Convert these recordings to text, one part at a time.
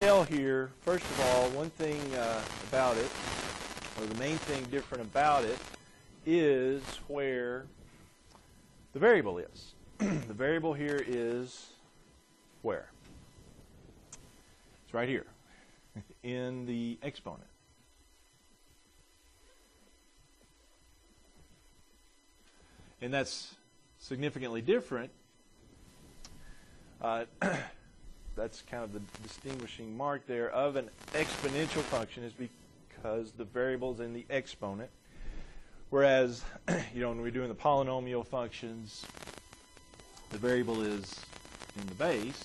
tell here, first of all, one thing about it, or the main thing different about it, is where the variable is. The variable here is where? It's right here in the exponent. And that's significantly different. That's kind of the distinguishing mark there of an exponential function, is because the variable's in the exponent. Whereas, when we're doing the polynomial functions, the variable is in the base.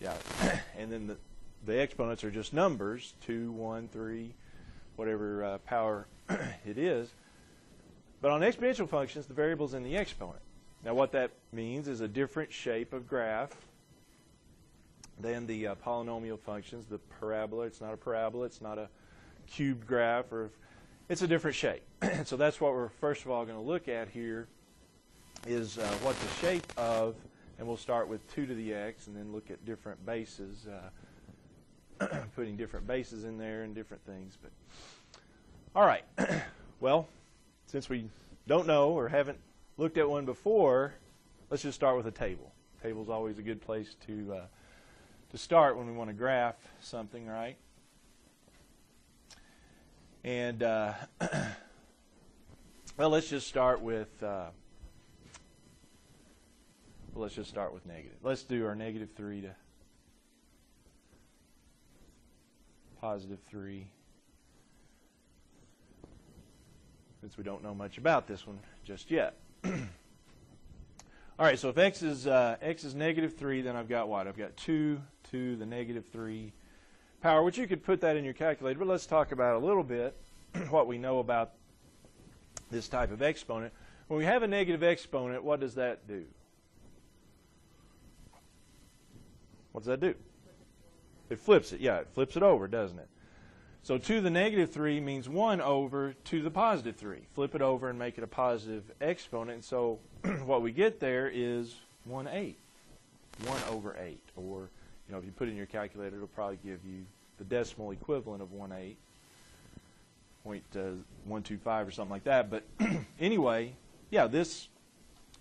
Yeah, and then the exponents are just numbers, 2, 1, 3, whatever power it is. But on exponential functions, the variable's in the exponent. Now what that means is a different shape of graph than the polynomial functions, the parabola. It's not a parabola, it's not a cubed graph, or it's a different shape. So that's what we're first of all going to look at here, is what the shape of, and we'll start with 2 to the x and then look at different bases, putting different bases in there and different things. But all right, well, since we don't know or haven't looked at one before, let's just start with a table. Table's always a good place to start when we want to graph something, right? And well, let's just start with negative. Let's do our -3 to +3, since we don't know much about this one just yet. All right, so if x is -3, then I've got what? I've got 2 to the -3 power, which you could put that in your calculator, but let's talk about a little bit what we know about this type of exponent. When we have a negative exponent, what does that do? What does that do? It flips it. Yeah, it flips it over, doesn't it? So 2 to the -3 means 1 over 2 to the +3. Flip it over and make it a positive exponent. And so what we get there is 1/8. 1 over 8. Or, if you put it in your calculator, it'll probably give you the decimal equivalent of 1/8. 0.125 or something like that. But anyway, yeah,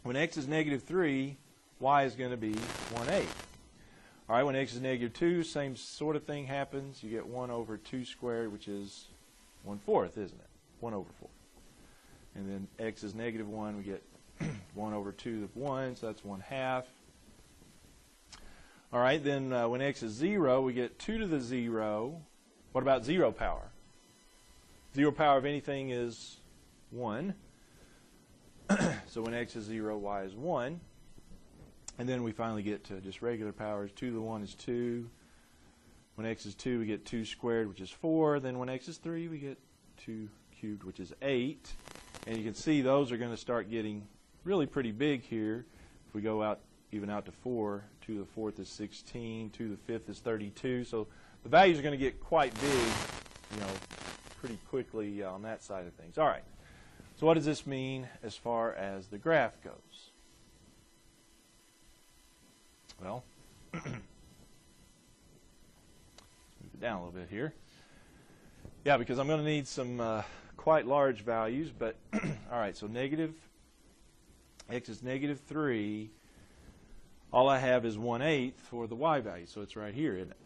when x is -3, y is going to be 1/8. All right, when x is -2, same sort of thing happens. You get 1 over 2 squared, which is 1/4, isn't it? 1 over 4. And then x is -1, we get 1 over 2 to the 1, so that's 1/2. All right, then when x is 0, we get 2 to the 0. What about 0 power? 0 power of anything is 1. So when x is 0, y is 1. And then we finally get to just regular powers. 2 to the 1 is 2. When x is 2, we get 2 squared, which is 4. Then when x is 3, we get 2 cubed, which is 8. And you can see those are going to start getting really pretty big here. If we go out, even out to 4, 2 to the 4th is 16, 2 to the 5th is 32. So the values are going to get quite big, pretty quickly on that side of things. All right. So what does this mean as far as the graph goes? Well, let's move it down a little bit here. Yeah, because I'm going to need some quite large values. But all right, so x is -3. All I have is 1/8 for the y value, so it's right here, isn't it?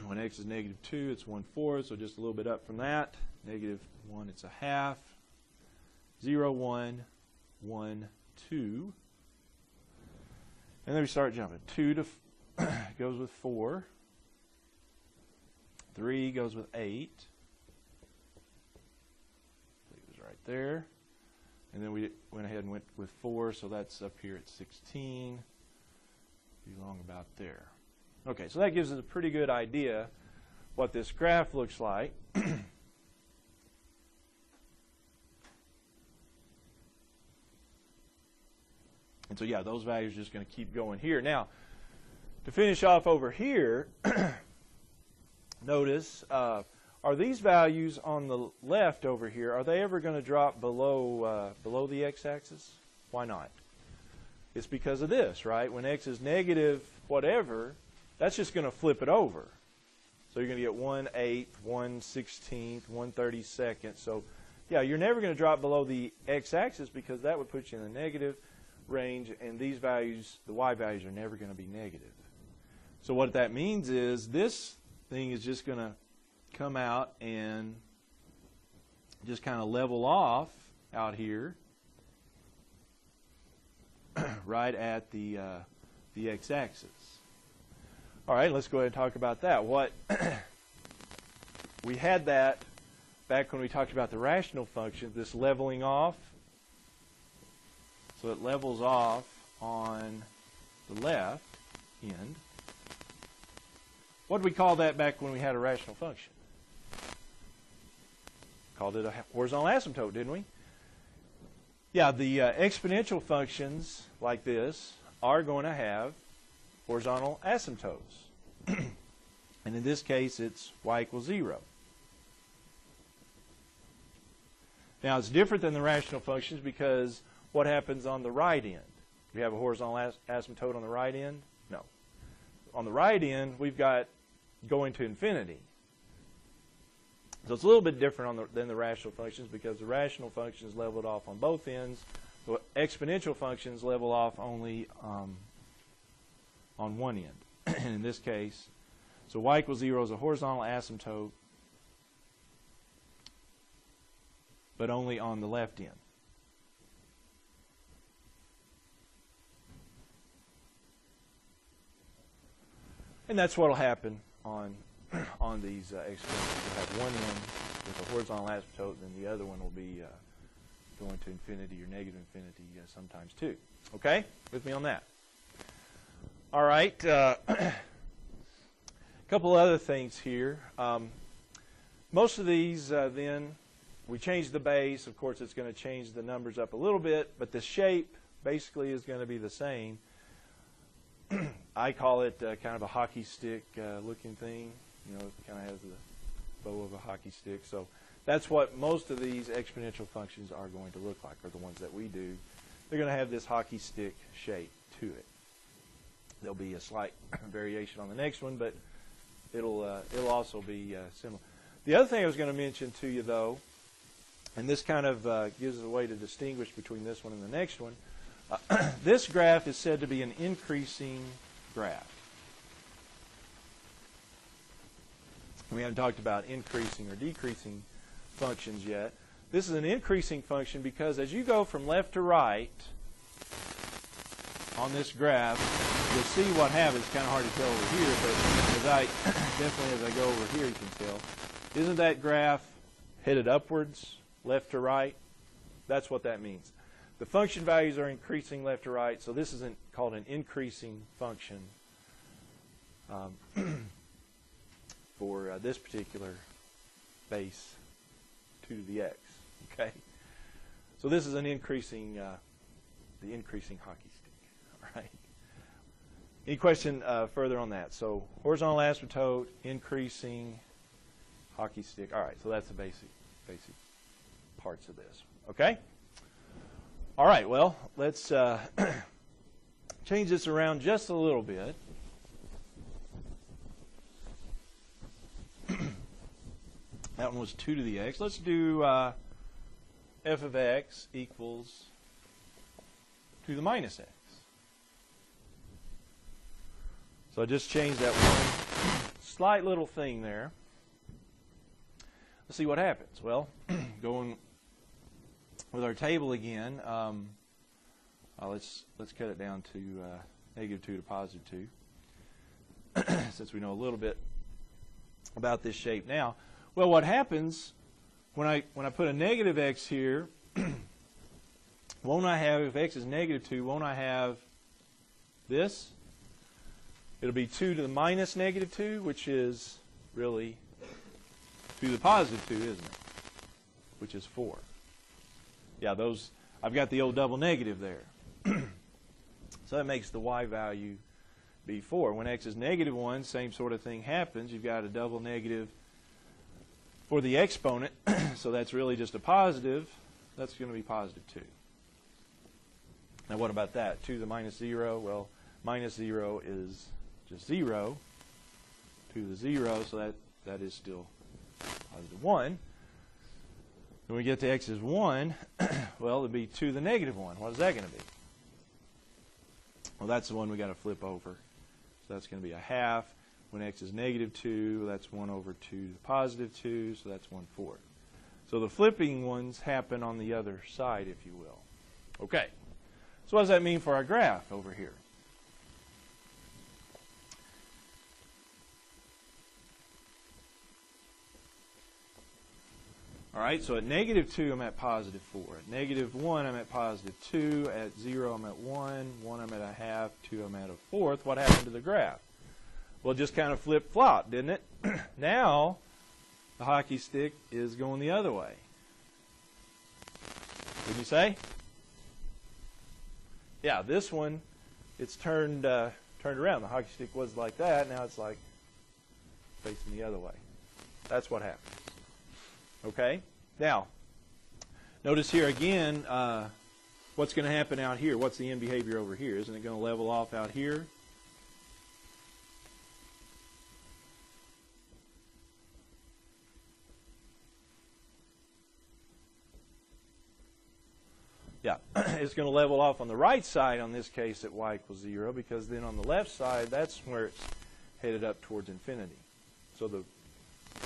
When x is -2, it's 1/4, so just a little bit up from that. -1, it's 1/2. 0, 1, 1, 2. And then we start jumping. 2 goes with 4. 3 goes with 8. It was right there. And then we went ahead and went with 4, so that's up here at 16. Be long about there. Okay, so that gives us a pretty good idea what this graph looks like. And so, yeah, those values are just going to keep going here. Now, to finish off over here, notice, are these values on the left over here, are they ever going to drop below the x-axis? Why not? It's because of this, right? When x is negative whatever, that's just going to flip it over. So you're going to get 1/8, 1/16, 1/32. So yeah, you're never going to drop below the x-axis because that would put you in the negative range, and these values, the y values, are never going to be negative. So what that means is this thing is just going to come out and just kind of level off out here right at the x-axis. All right, let's go ahead and talk about that. What we had that back when we talked about the rational function, this leveling off. So it levels off on the left end. What did we call that back when we had a rational function? Called it a horizontal asymptote, didn't we? Yeah, the exponential functions like this are going to have horizontal asymptotes. And in this case, it's y = 0. Now, it's different than the rational functions because what happens on the right end? Do we have a horizontal asymptote on the right end? No. On the right end, we've got going to infinity. So it's a little bit different than the rational functions because the rational functions leveled off on both ends. The exponential functions level off only on one end. And in this case, so y = 0 is a horizontal asymptote, but only on the left end. And that's what will happen on these exponents. You'll have one end with a horizontal asymptote, and then the other one will be going to infinity or negative infinity sometimes too. Okay? With me on that. All right. A couple other things here. Most of these then, we change the base. Of course, it's going to change the numbers up a little bit, but the shape basically is going to be the same. I call it kind of a hockey stick looking thing. You know, it kind of has the bow of a hockey stick. So that's what most of these exponential functions are going to look like, or the ones that we do. They're going to have this hockey stick shape to it. There'll be a slight variation on the next one, but it'll also be similar. The other thing I was going to mention to you, though, and this kind of gives us a way to distinguish between this one and the next one, this graph is said to be an increasing graph. We haven't talked about increasing or decreasing functions yet. This is an increasing function because as you go from left to right on this graph, you'll see what happens. It's kind of hard to tell over here, but definitely as I go over here, you can tell. Isn't that graph headed upwards, left to right? That's what that means. The function values are increasing left to right, so this is called an increasing function for this particular base 2 to the x. Okay, so this is an increasing, the increasing hockey stick. All right. Any question further on that? So horizontal asymptote, increasing hockey stick. All right, so that's the basic parts of this. Okay. All right, well, let's change this around just a little bit. That one was 2 to the x. Let's do f of x equals 2 to the minus x. So I just changed that one slight little thing there. Let's see what happens. Well, going with our table again, let's cut it down to -2 to +2, since we know a little bit about this shape now. Well, what happens when I put a negative x here? Won't I have, if x is -2, won't I have this? It'll be 2 to the minus -2, which is really 2 to the +2, isn't it? Which is 4. Yeah, those, I've got the old double negative there. So that makes the y value be 4. When x is -1, same sort of thing happens. You've got a double negative for the exponent, so that's really just a positive. That's going to be +2. Now what about that? 2 to the -0, well, -0 is just 0. 2 to the 0, so that is still positive 1. When we get to x is 1, well, it'll be 2 to the negative 1. What is that going to be? Well, that's the one we got to flip over. So that's going to be a half. When x is negative 2, that's 1 over 2 to the positive 2, so that's 1/4. So the flipping ones happen on the other side, if you will. Okay. So what does that mean for our graph over here? All right, so at negative 2, I'm at positive 4. At negative 1, I'm at positive 2. At 0, I'm at 1. 1, I'm at a half. 2, I'm at a fourth. What happened to the graph? Well, it just kind of flip-flopped, didn't it? Now, the hockey stick is going the other way. What'd you say? Yeah, this one, it's turned around. The hockey stick was like that. Now it's like facing the other way. That's what happens. Okay? Now, notice here again, what's going to happen out here? What's the end behavior over here? Isn't it going to level off out here? Yeah, it's going to level off on the right side on this case at y equals 0, because then on the left side, that's where it's headed up towards infinity. So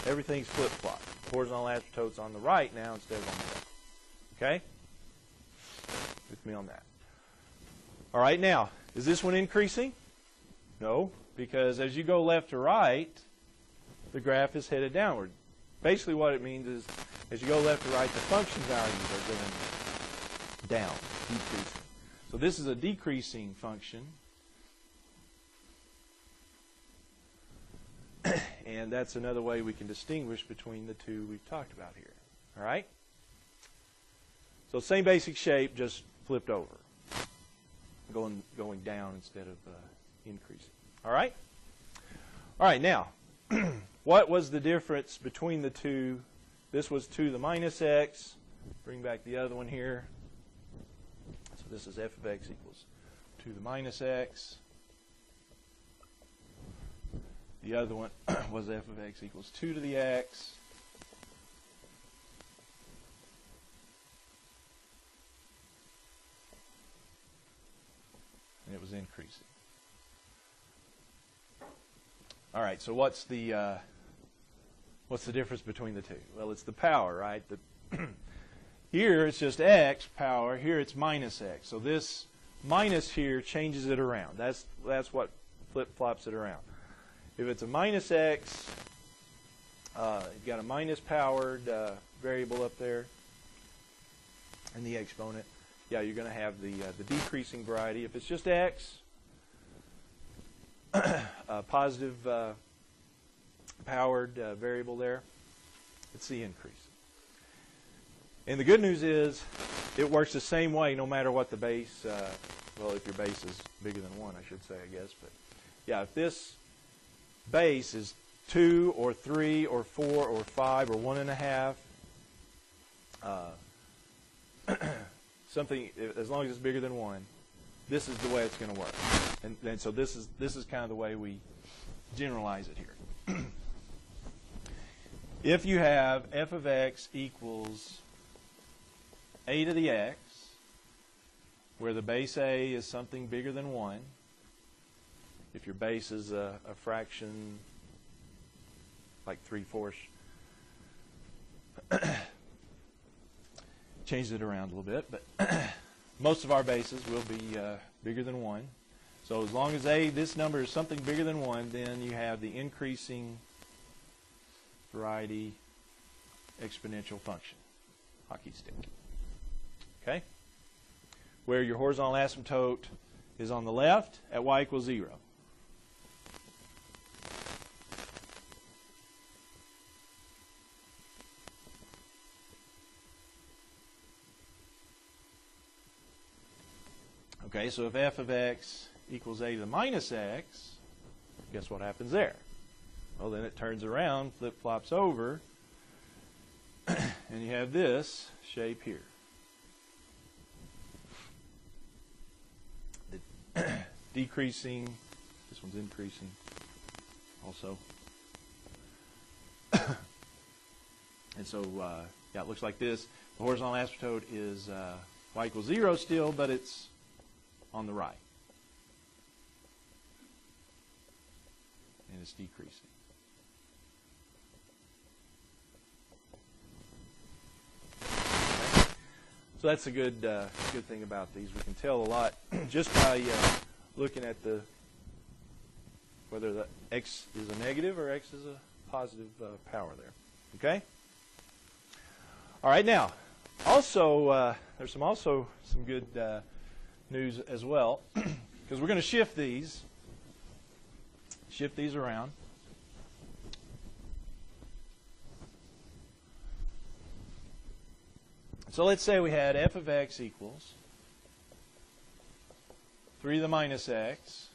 everything's flip-flopped. Horizontal asymptote's on the right now instead of on the left. Okay? With me on that. All right, now, is this one increasing? No, because as you go left to right, the graph is headed downward. Basically what it means is as you go left to right, the function values are going down, decreasing. So this is a decreasing function. And that's another way we can distinguish between the two we've talked about here. All right? So same basic shape, just flipped over. Going down instead of increasing. All right? All right, now, what was the difference between the two? This was 2 to the minus x. Bring back the other one here. So this is f of x equals 2 to the minus x. The other one was f of x equals 2 to the x. And it was increasing. All right, so what's the difference between the two? Well, it's the power, right? Here it's just x power. Here it's minus x. So this minus here changes it around. That's what flip-flops it around. If it's a minus x, you've got a minus powered variable up there in the exponent. Yeah, you're going to have the decreasing variety. If it's just x, a positive powered variable there, it's the increase. And the good news is it works the same way no matter what the base, well, if your base is bigger than 1, I should say, I guess. But yeah, if this base is 2 or 3 or 4 or 5 or 1.5, something, as long as it's bigger than 1, this is the way it's going to work. And so this is kind of the way we generalize it here. If you have f of x equals a to the x, where the base a is something bigger than 1, if your base is a fraction like 3/4, change it around a little bit, but most of our bases will be bigger than 1. So as long as this number is something bigger than 1, then you have the increasing variety exponential function, hockey stick. Okay? Where your horizontal asymptote is on the left at y equals 0. Okay, so if f of x equals a to the minus x, guess what happens there? Well, then it turns around, flip-flops over, and you have this shape here. The decreasing, this one's increasing also. And so, yeah, it looks like this. The horizontal asymptote is y equals 0 still, but it's on the right. And it's decreasing. Okay. So that's a good thing about these. We can tell a lot just by looking at whether the x is a negative or x is a positive power there. Okay? All right, now, also, there's some good news as well, because we're going to shift these around. So let's say we had f of x equals 3 to the minus x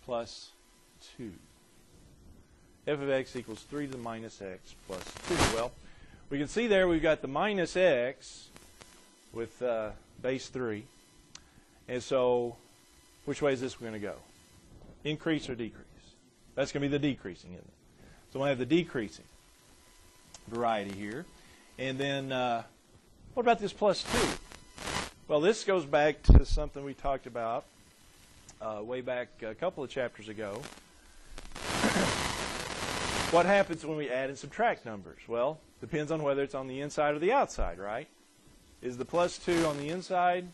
plus 2. F of x equals 3 to the minus x plus 2. Well, we can see there we've got the minus x with base 3. And so, which way is this going to go? Increase or decrease? That's going to be the decreasing, isn't it? So we'll have the decreasing variety here. And then, what about this plus 2? Well, this goes back to something we talked about way back a couple of chapters ago. What happens when we add and subtract numbers? Well, depends on whether it's on the inside or the outside, right? Is the plus 2 on the inside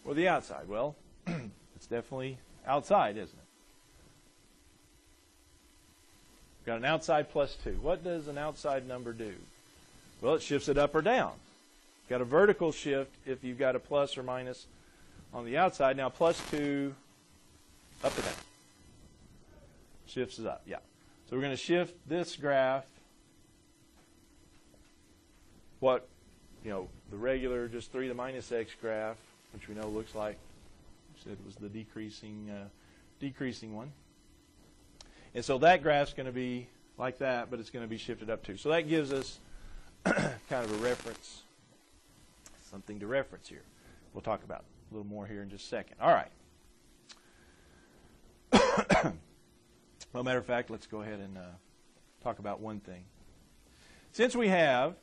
or the outside? Well, it's definitely outside, isn't it? We've got an outside plus 2. What does an outside number do? Well, it shifts it up or down. You've got a vertical shift if you've got a plus or minus on the outside. Now, plus 2, up or down? Shifts it up, yeah. So we're going to shift this graph, the regular just 3 to the minus x graph, which we know looks like, we said it was the decreasing one. And so that graph's going to be like that, but it's going to be shifted up too. So that gives us kind of a reference, something to reference here. We'll talk about a little more here in just a second. All right. Well, matter of fact, let's go ahead and talk about one thing. Since we have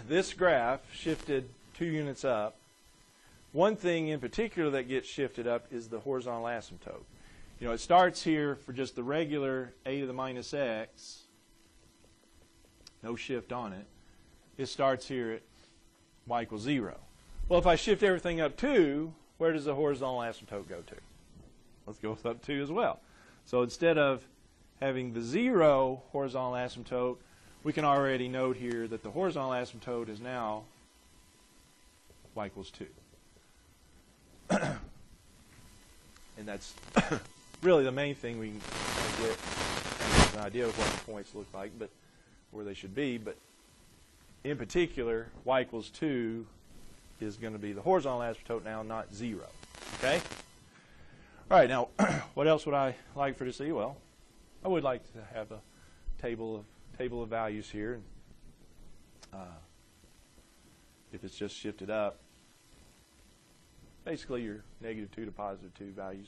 this graph shifted 2 units up, one thing in particular that gets shifted up is the horizontal asymptote. You know, it starts here for just the regular a to the minus x, no shift on it. It starts here at y equals 0. Well, if I shift everything up 2, where does the horizontal asymptote go to? Let's go with up 2 as well. So instead of having the 0 horizontal asymptote, we can already note here that the horizontal asymptote is now y equals 2. And that's really the main thing we can get an idea of what the points look like, but where they should be. But in particular, y equals 2 is going to be the horizontal asymptote now, not 0. Okay? All right, now, what else would I like for to see? Well, I would like to have a table of values here. If it's just shifted up, basically your -2 to +2 values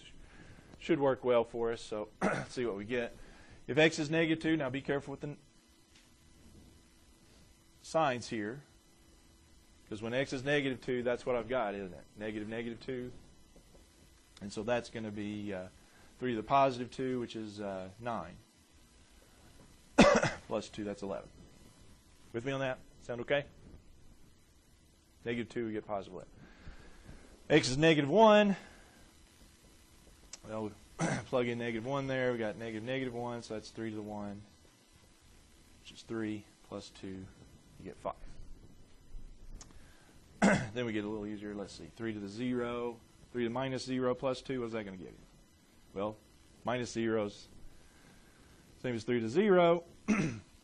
should work well for us. So let's see what we get. If x is -2, now be careful with the signs here, because when x is -2, that's what I've got, isn't it? -2. And so that's going to be 3 to the +2, which is 9. Plus 2, that's 11. With me on that? Sound okay? -2, we get +11. X is -1. Well, we plug in -1 there. We got -1, so that's 3 to the 1, which is 3 plus 2, you get 5. Then we get a little easier. Let's see, 3 to the 0, 3 to the -0 plus 2. What's that going to give you? Well, -0 is same as 3 to 0.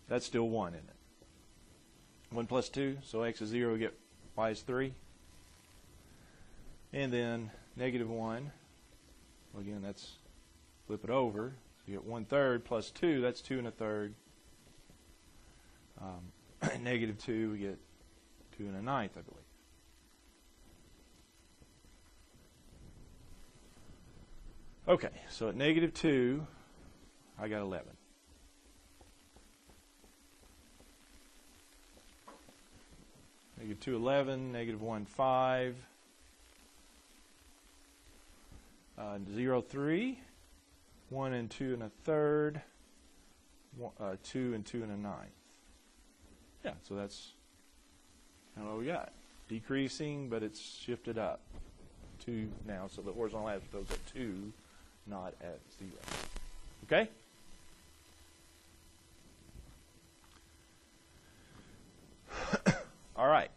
That's still 1, isn't it? 1 plus 2, so x is 0, we get y is 3. And then -1, well, again, that's flip it over. So you get 1/3 plus 2, that's 2 1/3. -2, we get 2 1/9, I believe. Okay, so at -2, I got 11. Negative 2, 11, negative 1, 5, 0, 3, 1 and 2 and a third, 2 and 2 and a ninth. Yeah, so that's kind of what we got. Decreasing, but it's shifted up 2 now, so the horizontal asymptote's at 2, not at 0. Okay? All right.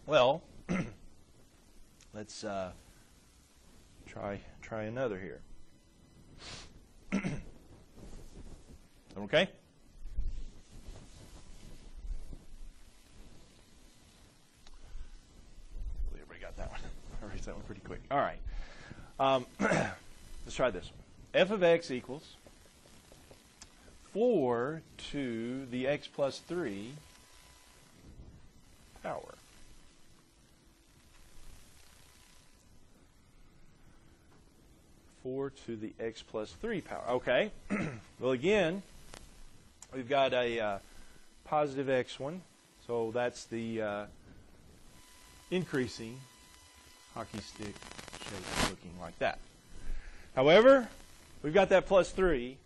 Well, let's try another here. Okay? Everybody got that one. I erased that one pretty quick. All right. Let's try this one. F of x equals 4 to the x plus 3 power. Four to the x plus 3 power. Okay. Well, again, we've got a positive x1, so that's the increasing hockey stick shape looking like that. However, we've got that plus 3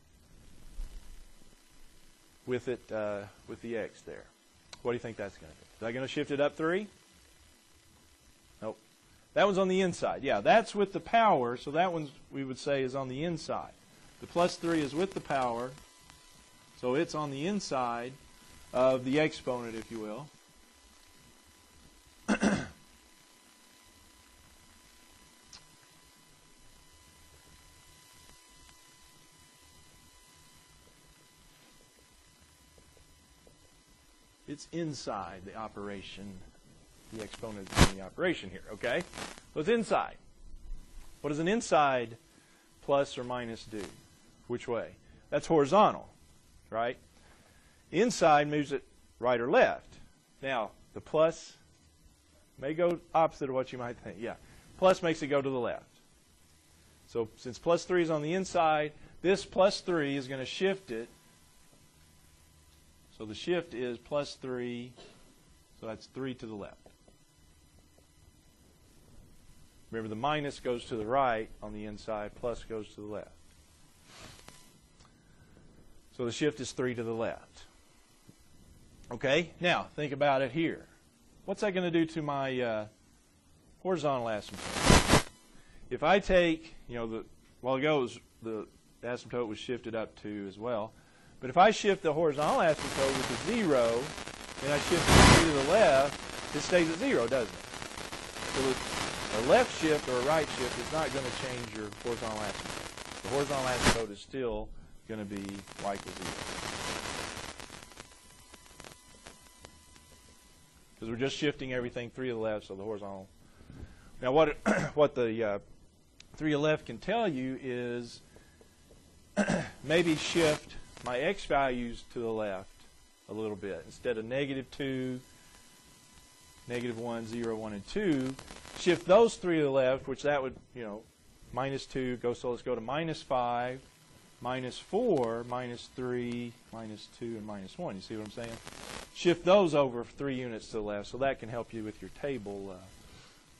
with it with the x there. What do you think that's going to do? Is that going to shift it up 3? Nope. That one's on the inside. Yeah, that's with the power, so that one we would say is on the inside. The plus 3 is with the power, so it's on the inside of the exponent, if you will. It's inside the operation. The exponent is in the operation here, okay? So it's inside. What does an inside plus or minus do? Which way? That's horizontal, right? Inside moves it right or left. Now, the plus may go opposite of what you might think. Yeah, plus makes it go to the left. So since plus 3 is on the inside, this plus 3 is going to shift it. So the shift is plus 3, so that's 3 to the left. Remember, the minus goes to the right on the inside, plus goes to the left. So the shift is 3 to the left. Okay, now think about it here. What's that going to do to my horizontal asymptote? If I take, a while ago the asymptote was shifted up 2 as well. But if I shift the horizontal asymptote with a 0, and I shift it 3 to the left, it stays at 0, doesn't it? So a left shift or a right shift is not going to change your horizontal asymptote. The horizontal asymptote is still going to be y equals 0. Because we're just shifting everything 3 to the left, so the horizontal. Now what the 3 to the left can tell you is maybe shift my x values to the left a little bit. Instead of negative 2, negative 1, 0, 1, and 2, shift those 3 to the left, which that would, minus 2, so let's go to minus 5, minus 4, minus 3, minus 2, and minus 1. You see what I'm saying? Shift those over 3 units to the left, so that can help you with your table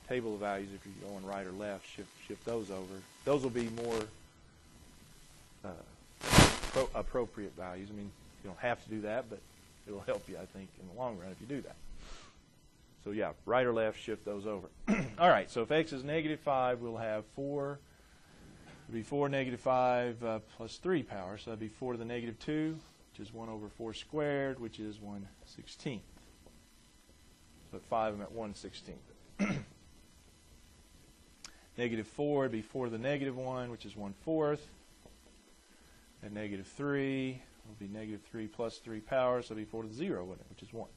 of values. If you're going right or left, shift those over. Those will be more appropriate values. I mean, you don't have to do that, but it'll help you, I think, in the long run if you do that. So yeah, right or left, shift those over. All right, so if x is negative 5, we'll have 4. It'll be 4 negative 5 plus 3 power, so that'd be 4 to the negative 2, which is 1 over 4 squared, which is 1/16. So at 5, I'm at 1/16. Negative 4 would be 4 to the negative 1, which is 1/4. At negative 3, will be negative 3 plus 3 power, so it'll be 4 to the 0, wouldn't it, which is 1.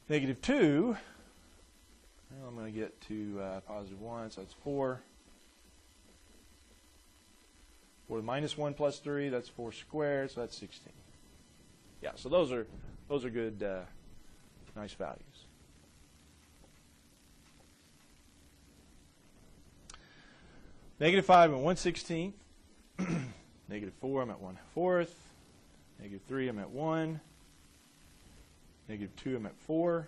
Negative 2, well, I'm going to get to positive 1, so that's 4. 4 to the minus 1 plus 3, that's 4 squared, so that's 16. Yeah, so those are good, nice values. Negative 5 and 1/16. -4, I'm at 1/4. -3, I'm at 1. -2, I'm at 4.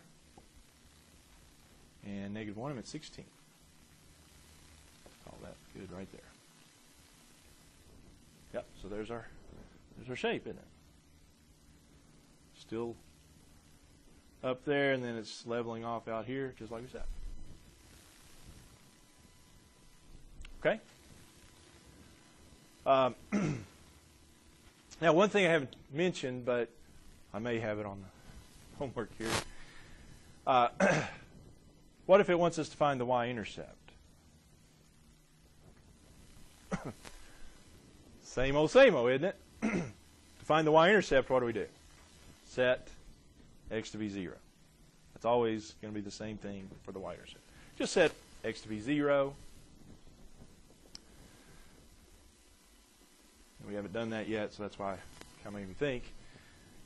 And -1, I'm at 16. Call that good right there. Yep, so there's our shape, isn't it? Still up there, and then it's leveling off out here, just like we said. Okay? Now, one thing I haven't mentioned, but I may have it on the homework here. What if it wants us to find the Y-intercept? Same old, isn't it? To find the Y-intercept, what do? Set x to be 0. That's always going to be the same thing for the Y-intercept. Just set x to be 0. We haven't done that yet, so that's why it kind of made me think.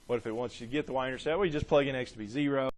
What if it wants you to get the Y-intercept? Well, you just plug in x to be 0.